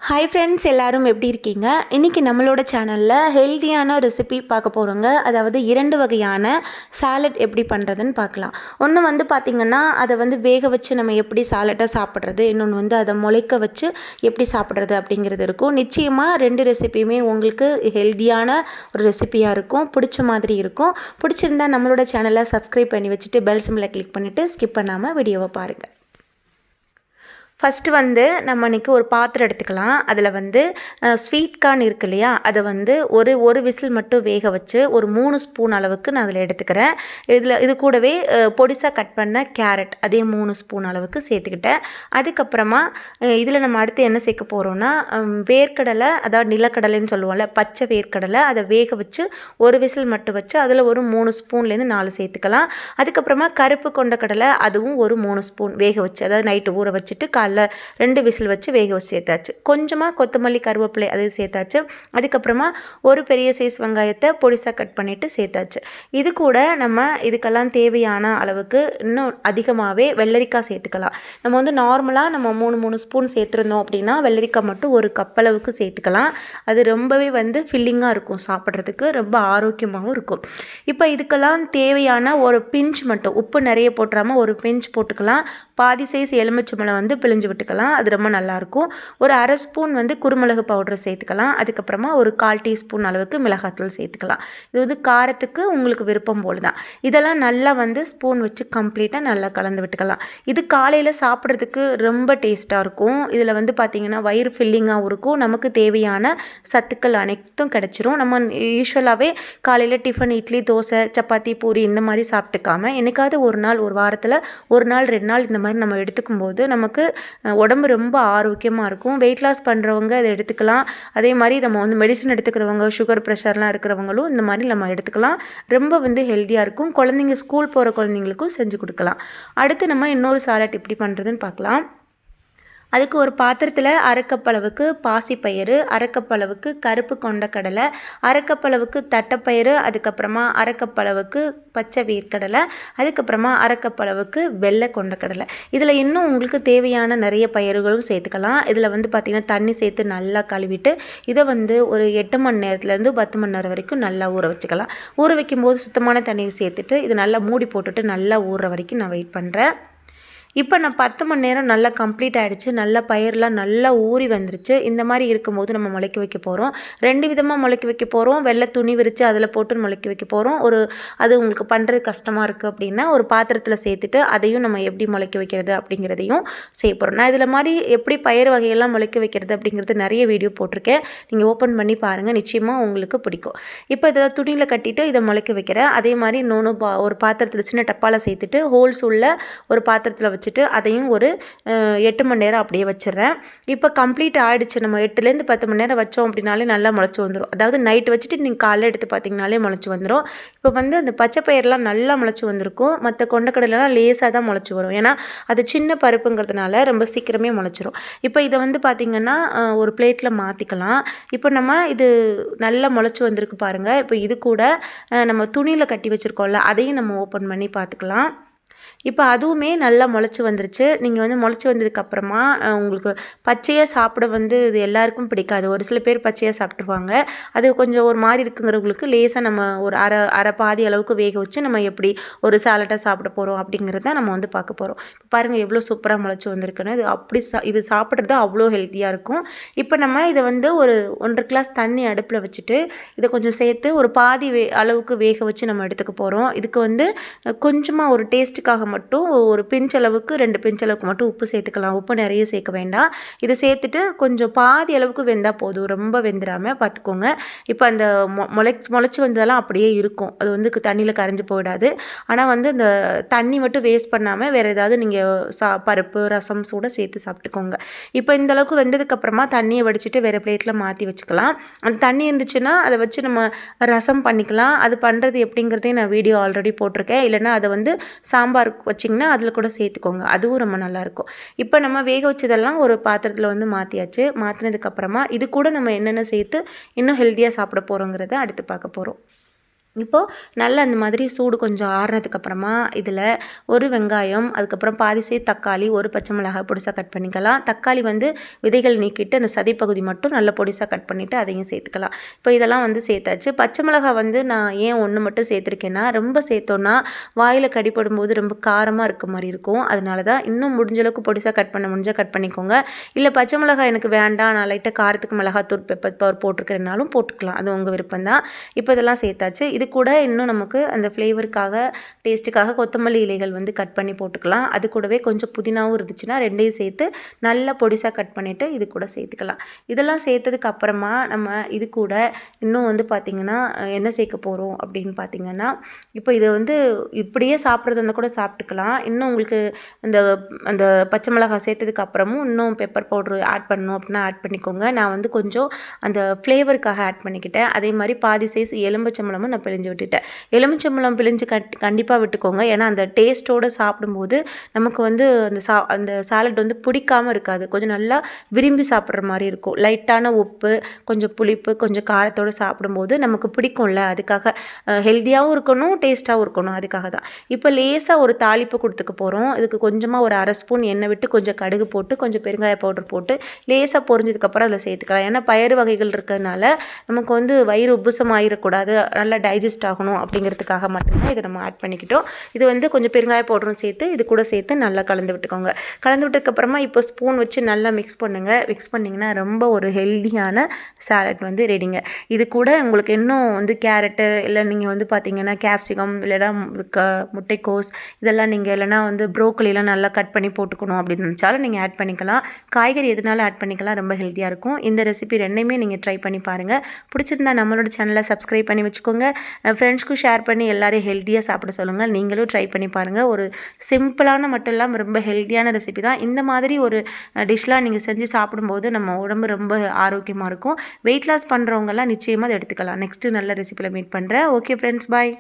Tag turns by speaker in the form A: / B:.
A: Hi friends, எல்லோரும் எப்படி இருக்கீங்க? இன்றைக்கி நம்மளோட சேனலில் ஹெல்த்தியான ரெசிபி பார்க்க போகிறோங்க. அதாவது 2 வகையான சாலட் எப்படி பண்ணுறதுன்னு பார்க்கலாம். ஒன்று வந்து பார்த்திங்கன்னா, அதை வந்து வேக வச்சு நம்ம எப்படி சாலட்டாக சாப்பிட்றது, இன்னொன்று வந்து அதை முளைக்க வச்சு எப்படி சாப்பிட்றது அப்படிங்கிறது இருக்கும். நிச்சயமாக 2 ரெசிபியுமே உங்களுக்கு ஹெல்த்தியான ஒரு ரெசிபியாக இருக்கும், பிடிச்ச மாதிரி இருக்கும். பிடிச்சிருந்தால் நம்மளோட சேனலை சப்ஸ்கிரைப் பண்ணி வச்சுட்டு பெல் சிம்பிளை கிளிக் பண்ணிவிட்டு ஸ்கிப் பண்ணாமல் வீடியோவை பாருங்கள். ஃபஸ்ட்டு வந்து நம்ம இன்றைக்கி ஒரு பாத்திரம் எடுத்துக்கலாம். அதில் வந்து ஸ்வீட் கார்ன் இருக்கு இல்லையா, அதை வந்து ஒரு விசில் மட்டும் வேக வச்சு ஒரு 3 ஸ்பூன் அளவுக்கு நான் அதில் எடுத்துக்கிறேன். இது கூடவே பொடிசாக கட் பண்ண கேரட் அதே 3 ஸ்பூன் அளவுக்கு சேர்த்துக்கிட்டேன். அதுக்கப்புறமா இதில் நம்ம அடுத்து என்ன சேர்க்க போகிறோன்னா, வேர்க்கடலை, அதாவது நிலக்கடலைன்னு சொல்லுவோம்ல, பச்சை வேர்க்கடலை, அதை வேக வச்சு ஒரு விசில் மட்டும் வச்சு அதில் ஒரு 3 ஸ்பூன்லேருந்து 4 சேர்த்துக்கலாம். அதுக்கப்புறமா கருப்பு கொண்ட கடலை, அதுவும் ஒரு 3 ஸ்பூன் வேக வச்சு, அதாவது நைட்டு ஊற வச்சுட்டு 2 விசில் வச்சு வேக வச்சு சேர்த்தாச்சு. கொஞ்சமாக கொத்தமல்லி கருவேப்பிலை அது சேர்த்தாச்சு. அதுக்கப்புறமா ஒரு பெரிய சைஸ் வெங்காயத்தை பொடிசாக கட் பண்ணிவிட்டு சேர்த்தாச்சு. இது கூட நம்ம இதுக்கெல்லாம் தேவையான அளவுக்கு இன்னும் அதிகமாகவே வெள்ளரிக்காய் சேர்த்துக்கலாம். நம்ம வந்து நார்மலாக நம்ம 3 ஸ்பூன் சேர்த்துருந்தோம் அப்படின்னா வெள்ளரிக்காய் மட்டும் ஒரு கப் அளவுக்கு சேர்த்துக்கலாம். அது ரொம்பவே வந்து ஃபில்லிங்காக இருக்கும், சாப்பிட்றதுக்கு ரொம்ப ஆரோக்கியமாகவும் இருக்கும். இப்போ இதுக்கெல்லாம் தேவையான ஒரு பிஞ்ச் மட்டும், உப்பு நிறைய போட்டுறாமல் ஒரு பிஞ்ச் போட்டுக்கலாம். பாதி சைஸ் எலுமிச்சம்பழம் வந்து பிழிஞ்சு விட்டுக்கலாம், அது ரொம்ப நல்லாயிருக்கும். ஒரு அரை ஸ்பூன் வந்து குருமிளகு பவுடர் சேர்த்துக்கலாம். அதுக்கப்புறமா ஒரு 1/4 டீஸ்பூன் அளவுக்கு மிளகாத்தூள் சேர்த்துக்கலாம். இது வந்து காரத்துக்கு உங்களுக்கு விருப்பம் போல் தான். இதெல்லாம் நல்லா வந்து ஸ்பூன் வச்சு கம்ப்ளீட்டாக நல்லா கலந்து விட்டுக்கலாம். இது காலையில் சாப்பிட்றதுக்கு ரொம்ப டேஸ்ட்டாக இருக்கும். இதில் வந்து பார்த்திங்கன்னா வயிறு ஃபில்லிங்காகவும் இருக்கும், நமக்கு தேவையான சத்துக்கள் அனைத்தும் கிடச்சிரும். நம்ம யூஸ்வலாகவே காலையில் டிஃபன் இட்லி, தோசை, சப்பாத்தி, பூரி இந்த மாதிரி சாப்பிட்டுக்காம என்னைக்காவது ஒரு நாள், ஒரு வாரத்தில் ஒரு நாள் 2 நாள் இந்த மாதிரி நம்ம எடுத்துக்கும் போது நமக்கு உடம்பு ரொம்ப ஆரோக்கியமாக இருக்கும். வெயிட் லாஸ் பண்ணுறவங்க அதை எடுத்துக்கலாம். அதே மாதிரி நம்ம வந்து மெடிசன் எடுத்துக்கிறவங்க, சுகர் ப்ரெஷர்லாம் இருக்கிறவங்களும் இந்த மாதிரி நம்ம எடுத்துக்கலாம். ரொம்ப வந்து ஹெல்த்தியாக இருக்கும். குழந்தைங்க ஸ்கூல் போகிற குழந்தைங்களுக்கும் செஞ்சு கொடுக்கலாம். அடுத்து நம்ம இன்னொரு சாலட் எப்படி பண்ணுறதுன்னு பார்க்கலாம். அதுக்கு ஒரு பாத்திரத்தில் 1/2 கப் அளவுக்கு பாசிப்பயிறு, 1/2 கப் அளவுக்கு கருப்பு கொண்டக்கடலை, 1/2 கப் அளவுக்கு தட்டைப்பயிறு, அதுக்கப்புறமா 1/2 கப் அளவுக்கு பச்சை வேர்க்கடலை, அதுக்கப்புறமா 1/2 கப் அளவுக்கு வெள்ளை கொண்டக்கடலை. இதில் இன்னும் உங்களுக்கு தேவையான நிறைய பயிர்களும் சேர்த்துக்கலாம். இதில் வந்து பார்த்திங்கன்னா தண்ணி சேர்த்து நல்லா கழுவிட்டு இதை வந்து ஒரு 8 மணி நேரத்துலேருந்து 10 மணி நேரம் வரைக்கும் நல்லா ஊற வச்சுக்கலாம். ஊற வைக்கும்போது சுத்தமான தண்ணியை சேர்த்துட்டு இது நல்லா மூடி போட்டுட்டு நல்லா ஊறுற வரைக்கும் நான் வெயிட் பண்ணுறேன். இப்போ நான் 10 மணி நேரம் நல்லா கம்ப்ளீட் ஆகிடுச்சு. நல்லா பயிரெலாம் நல்லா ஊறி வந்துருச்சு. இந்த மாதிரி இருக்கும்போது நம்ம முளைக்க வைக்க போகிறோம். 2 விதமாக முளைக்க வைக்க போகிறோம். வெள்ளை துணி விரித்து அதில் போட்டு முளைக்க வைக்க போகிறோம். அது உங்களுக்கு பண்ணுறது கஷ்டமாக இருக்குது அப்படின்னா ஒரு பாத்திரத்தில் சேர்த்துட்டு அதையும் நம்ம எப்படி முளைக்க வைக்கிறது அப்படிங்கிறதையும் செய்ய போகிறோம். நான் இதில் மாதிரி எப்படி பயிர் வகையெல்லாம் முளைக்க வைக்கிறது அப்படிங்கிறது நிறைய வீடியோ போட்டிருக்கேன், நீங்கள் ஓப்பன் பண்ணி பாருங்கள், நிச்சயமாக உங்களுக்கு பிடிக்கும். இப்போ இதை துணியில் கட்டிட்டு இதை முளைக்க வைக்கிறேன். அதே மாதிரி இன்னொன்று ஒரு பாத்திரத்தில் சின்ன டப்பாவில் சேர்த்துட்டு ஹோல்ஸ் உள்ள ஒரு பாத்திரத்தில் வச்சுட்டு அதையும் ஒரு 8 மணி நேரம் அப்படியே வச்சிடுறேன். இப்போ கம்ப்ளீட் ஆகிடுச்சு. நம்ம 8லேருந்து 10 மணி நேரம் வச்சோம் அப்படின்னாலே நல்லா முளைச்சி வந்துடும். அதாவது நைட்டு வச்சுட்டு நீங்கள் காலையில் எடுத்து பார்த்தீங்கனாலே முளைச்சி வந்துடும். இப்போ வந்து அந்த பச்சை பயிரெலாம் நல்லா முளைச்சி வந்திருக்கும். மற்ற கொண்டக்கடலைலாம் லேசாக தான் முளைச்சி வரும், ஏன்னா அது சின்ன பருப்புங்கிறதுனால ரொம்ப சீக்கிரமே முளைச்சிரும். இப்போ இதை வந்து பார்த்திங்கன்னா ஒரு பிளேட்டில் மாற்றிக்கலாம். இப்போ நம்ம இது நல்லா முளைச்சி வந்திருக்கு பாருங்கள். இப்போ இது கூட நம்ம துணியில் கட்டி வச்சுருக்கோம்ல, அதையும் நம்ம ஓப்பன் பண்ணி பார்த்துக்கலாம். இப்போ அதுவுமே நல்லா முளைச்சி வந்துருச்சு. நீங்கள் வந்து முளைச்சி வந்ததுக்கப்புறமா உங்களுக்கு பச்சையாக சாப்பிட வந்து இது எல்லாருக்கும் பிடிக்காது. ஒரு சில பேர் பச்சையாக சாப்பிட்ருவாங்க. அது கொஞ்சம் ஒரு மாதிரி இருக்குங்கிறவங்களுக்கு லேசாக நம்ம ஒரு அரை பாதி அளவுக்கு வேக வச்சு நம்ம எப்படி ஒரு சாலட்டாக சாப்பிட போகிறோம் அப்படிங்கிறத நம்ம வந்து பார்க்க போகிறோம். இப்போ பாருங்கள் எவ்வளோ சூப்பராக முளைச்சி வந்திருக்குன்னு. இது சாப்பிட்றது அவ்வளோ ஹெல்த்தியாக இருக்கும். இப்போ நம்ம இதை வந்து ஒரு 1.5 கிளாஸ் தண்ணி அடுப்பில் வச்சுட்டு இதை கொஞ்சம் சேர்த்து ஒரு பாதி அளவுக்கு வேக வச்சு நம்ம எடுத்துக்க போகிறோம். இதுக்கு வந்து கொஞ்சமாக ஒரு டேஸ்ட்டுக்காக மட்டும் ஒரு பிஞ்ச் அளவுக்கு 2 பிஞ்ச் அளவுக்கு மட்டும் உப்பு சேர்த்துக்கலாம். உப்பு நிறைய சேர்க்க வேண்டாம். இதை சேர்த்துட்டு கொஞ்சம் பாதி அளவுக்கு வெந்தால் போதும், ரொம்ப வெந்துடாமல் பார்த்துக்கோங்க. இப்போ அந்த முளைச்சி வந்ததெல்லாம் அப்படியே இருக்கும், அது வந்து தண்ணியில் கரைஞ்சி போயிடாது. ஆனால் வந்து இந்த தண்ணி மட்டும் வேஸ்ட் பண்ணாமல் வேறு ஏதாவது நீங்கள் பருப்பு ரசம் கூட சேர்த்து சாப்பிட்டுக்கோங்க. இப்போ இந்த அளவுக்கு வெந்ததுக்கப்புறமா தண்ணியை வடிச்சிட்டு வேறு பிளேட்டில் மாற்றி வச்சுக்கலாம். அந்த தண்ணி இருந்துச்சுன்னா அதை வச்சு நம்ம ரசம் பண்ணிக்கலாம். அது பண்ணுறது எப்படிங்கிறதையும் நான் வீடியோ ஆல்ரெடி போட்டிருக்கேன். இல்லைன்னா அதை வந்து சாம்பார் வச்சிங்கன்னா அதில் கூட சேர்த்துக்கோங்க, அதுவும் ரொம்ப நல்லாயிருக்கும். இப்போ நம்ம வேக வச்சதெல்லாம் ஒரு பாத்திரத்தில் வந்து மாற்றியாச்சு. மாற்றினதுக்கப்புறமா இது கூட நம்ம என்னென்ன சேர்த்து இன்னும் ஹெல்த்தியாக சாப்பிட போகிறோங்கிறத அடுத்து பார்க்க போகிறோம். இப்போது நல்லா அந்த மாதிரி சூடு கொஞ்சம் ஆறுனதுக்கப்புறமா இதில் ஒரு வெங்காயம், அதுக்கப்புறம் பாதி தக்காளி, ஒரு பச்சை மிளகாய் பொடிசாக கட் பண்ணிக்கலாம். தக்காளி வந்து விதைகள் நீக்கிட்டு அந்த சதைப்பகுதி மட்டும் நல்லா பொடிசாக கட் பண்ணிவிட்டு அதையும் சேர்த்துக்கலாம். இப்போ இதெல்லாம் வந்து சேர்த்தாச்சு. பச்சை மிளகாய் வந்து நான் ஏன் 1 மட்டும் சேர்த்துருக்கேன்னா, ரொம்ப சேர்த்தோன்னா வாயில் கடிப்படும்போது ரொம்ப காரமாக இருக்க மாதிரி இருக்கும். அதனால தான் இன்னும் முடிஞ்ச அளவுக்கு பொடிசாக கட் பண்ண முடிஞ்சால் கட் பண்ணிக்கோங்க. இல்லை பச்சை மிளகாய் எனக்கு வேண்டாம், நான் லைட்டாக காரத்துக்கு மிளகாத்தூள் பெப்பர் பவுடர் போட்டிருக்கிறனாலும் போட்டுக்கலாம். அது உங்கள் விருப்பம் தான். இப்போ இதெல்லாம் சேர்த்தாச்சு. இது கூட இன்னும் நமக்கு அந்த ஃப்ளேவருக்காக டேஸ்ட்டுக்காக கொத்தமல்லி இலைகள் வந்து கட் பண்ணி போட்டுக்கலாம். அது கூடவே கொஞ்சம் புதினாவும் இருந்துச்சுன்னா 2யும் சேர்த்து நல்லா பொடிசாக கட் பண்ணிவிட்டு இது கூட சேர்த்துக்கலாம். இதெல்லாம் சேர்த்ததுக்கு அப்புறமா நம்ம இது கூட இன்னும் வந்து பார்த்திங்கன்னா என்ன சேர்க்க போகிறோம் அப்படின்னு பார்த்திங்கன்னா, இப்போ இதை வந்து இப்படியே சாப்பிட்றது இருந்தால் கூட சாப்பிட்டுக்கலாம். இன்னும் உங்களுக்கு அந்த அந்த பச்சை மிளகாய் சேர்த்ததுக்கு அப்புறமும் இன்னும் பெப்பர் பவுட்ரு ஆட் பண்ணணும் அப்படின்னா ஆட் பண்ணிக்கோங்க. நான் வந்து கொஞ்சம் அந்த ஃப்ளேவருக்காக ஆட் பண்ணிக்கிட்டேன். அதே மாதிரி பாதி சைஸ் எலும்புச்சம்பழமும் நான் பிழிஞ்சு விட்டுட்டேன். எலுமிச்சம்பழம் பிழிஞ்சு கண்டிப்பாக விட்டுக்கோங்க. ஏன்னா அந்த டேஸ்ட்டோடு சாப்பிடும்போது நமக்கு வந்து அந்த சாலட் வந்து பிடிக்காமல் இருக்காது. கொஞ்சம் நல்லா விரும்பி சாப்பிட்ற மாதிரி இருக்கும். லைட்டான உப்பு, கொஞ்சம் புளிப்பு, கொஞ்சம் காரத்தோடு சாப்பிடும்போது நமக்கு பிடிக்கும்ல. அதுக்காக ஹெல்த்தியாகவும் இருக்கணும், டேஸ்ட்டாகவும் இருக்கணும். அதுக்காக தான். இப்போ லேசாக ஒரு தாளிப்பு கொடுத்துக்க போகிறோம். இதுக்கு கொஞ்சமாக ஒரு 1/2 ஸ்பூன் எண்ணெய் விட்டு கொஞ்சம் கடுகு போட்டு கொஞ்சம் பெருங்காய பவுடர் போட்டு லேசாக பொரிஞ்சதுக்கப்புறம் அதில் சேர்த்துக்கலாம். ஏன்னா பயறு வகைகள் இருக்கிறதுனால நமக்கு வந்து வயிறு உப்புசம் ஆகிடக்கூடாது, நல்லா டைஜஸ்ட் ஆகணும் அப்படிங்கிறதுக்காக மட்டும்தான் இதை நம்ம ஆட் பண்ணிக்கிட்டோம். இது வந்து கொஞ்சம் பெருங்காய பவுடரும் சேர்த்து இது கூட சேர்த்து நல்லா கலந்து விட்டுக்கோங்க. கலந்து விட்டதுக்கப்புறமா இப்போ ஸ்பூன் வச்சு நல்லா மிக்ஸ் பண்ணுங்கள். மிக்ஸ் பண்ணிங்கன்னா ரொம்ப ஒரு ஹெல்தியான சாலட் வந்து ரெடிங்க. இது கூட உங்களுக்கு இன்னும் வந்து கேரட்டு, இல்லை நீங்கள் வந்து பார்த்தீங்கன்னா கேப்சிகம், இல்லைனா முட்டைக்கோஸ், இதெல்லாம் நீங்கள் இல்லைனா வந்து ப்ரோக்கலிலாம் நல்லா கட் பண்ணி போட்டுக்கணும் அப்படின்னு நினச்சாலும் நீங்கள் ஆட் பண்ணிக்கலாம். காய்கறி எதுனாலும் ஆட் பண்ணிக்கலாம். ரொம்ப ஹெல்த்தியாக இருக்கும். இந்த ரெசிபி 2யுமே நீங்கள் ட்ரை பண்ணி பாருங்கள். பிடிச்சிருந்தா நம்மளோட சேனலை சப்ஸ்கிரைப் பண்ணி வச்சுக்கோங்க. ஃப்ரெண்ட்ஸ்க்கும் ஷேர் பண்ணி எல்லோரும் ஹெல்த்தியாக சாப்பிட சொல்லுங்கள். நீங்களும் ட்ரை பண்ணி பாருங்கள். ஒரு சிம்பிளான மட்டும் இல்லாமல் ரொம்ப ஹெல்த்தியான ரெசிபி தான். இந்த மாதிரி ஒரு டிஷ்லாம் நீங்கள் செஞ்சு சாப்பிடும்போது நம்ம உடம்பு ரொம்ப ஆரோக்கியமாக இருக்கும். வெயிட் லாஸ் பண்ணுறவங்கலாம் நிச்சயமாக அதை எடுத்துக்கலாம். நெக்ஸ்ட்டு நல்ல ரெசிபியில் மீட் பண்ணுறேன். ஓகே ஃப்ரெண்ட்ஸ், பாய்.